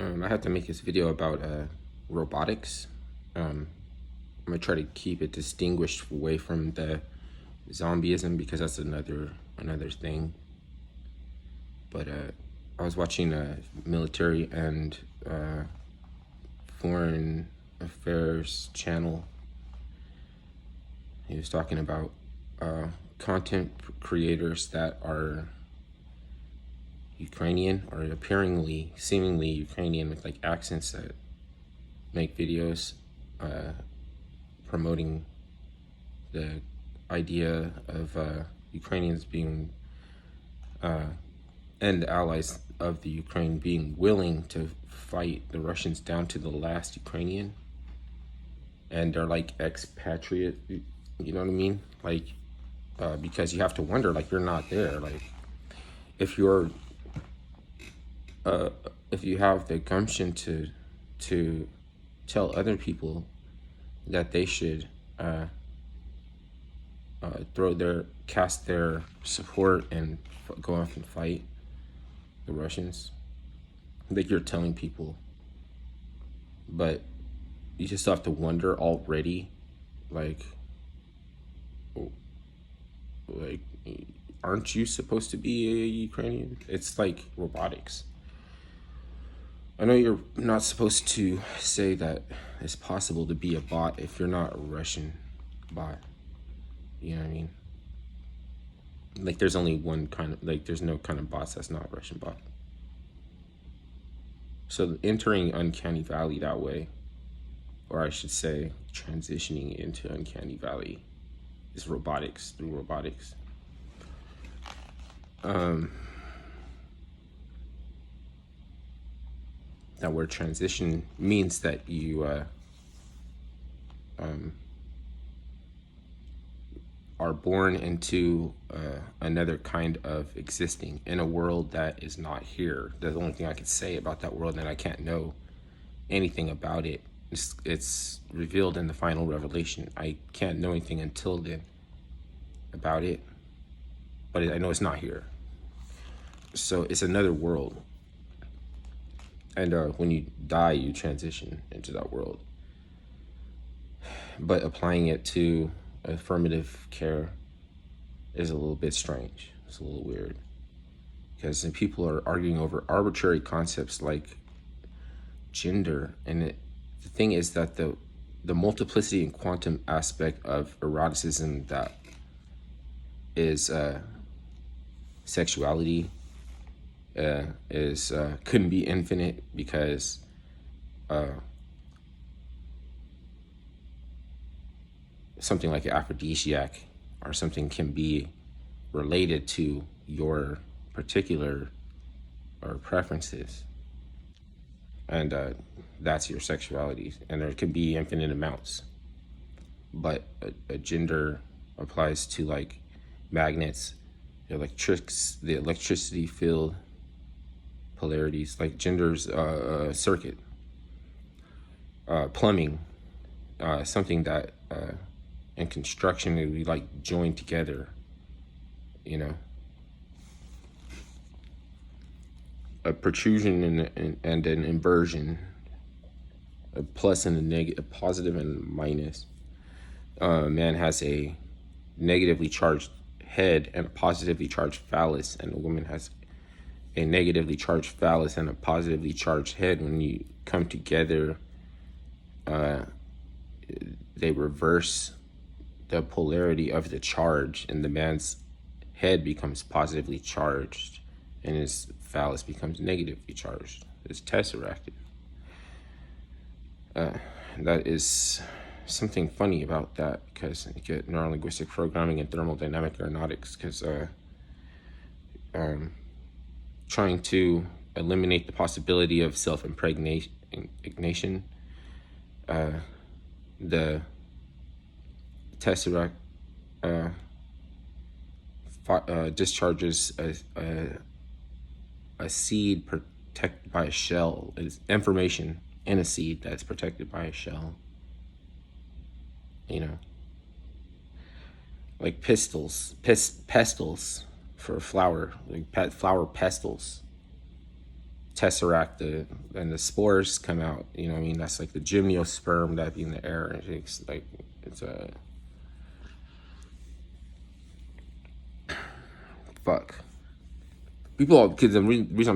I have to make this video about robotics. I'm gonna try to keep it distinguished away from the zombieism because that's another thing. But I was watching a military and foreign affairs channel. He was talking about content creators that are Ukrainian or appearingly, seemingly Ukrainian with like accents that make videos promoting the idea of Ukrainians being and the allies of the Ukraine being willing to fight the Russians down to the last Ukrainian, and they're like expatriate, you know what I mean? Like because you have to wonder, like, you're not there, like if you're if you have the gumption to tell other people that they should cast their support and go off and fight the Russians, like you're telling people, but you just have to wonder already, like like aren't you supposed to be a Ukrainian? It's like robotics. I know you're not supposed to say that it's possible to be a bot if you're not a Russian bot. You know what I mean? Like there's only one kind of, like there's no kind of bots that's not Russian bot. So entering Uncanny Valley that way, or I should say transitioning into Uncanny Valley, is robotics, through robotics. That word transition means that you are born into another kind of existing in a world that is not here. The only thing I could say about that world, and I can't know anything about it, it's revealed in the final revelation. I can't know anything until then about it, but I know it's not here. So it's another world. And when you die, you transition into that world. But applying it to affirmative care is a little bit strange. It's a little weird. Because people are arguing over arbitrary concepts like gender. And the thing is that the multiplicity and quantum aspect of eroticism that is sexuality couldn't be infinite, because something like an aphrodisiac or something can be related to your particular or preferences, and that's your sexuality, and there can be infinite amounts. But a gender applies to like magnets, the electricity field polarities, like gender's circuit, plumbing, something that in construction would be like joined together, you know, a protrusion and an inversion, a plus and a negative, a positive and a minus. Man has a negatively charged head and a positively charged phallus, and a woman has a negatively charged phallus and a positively charged head. When you come together, they reverse the polarity of the charge, and the man's head becomes positively charged and his phallus becomes negatively charged. It's tesseracted. That is something funny about that, because you get neurolinguistic programming and thermodynamic aeronautics, because trying to eliminate the possibility of self-impregnation, the tesseract discharges a seed protected by a shell. It's information in a seed that's protected by a shell, you know, like pestils for a flower, like flower pestils. tesseract, and the spores come out. You know what I mean? That's like the gymnosperm that be in the air, and it's like it's a fuck. People, kids. The reason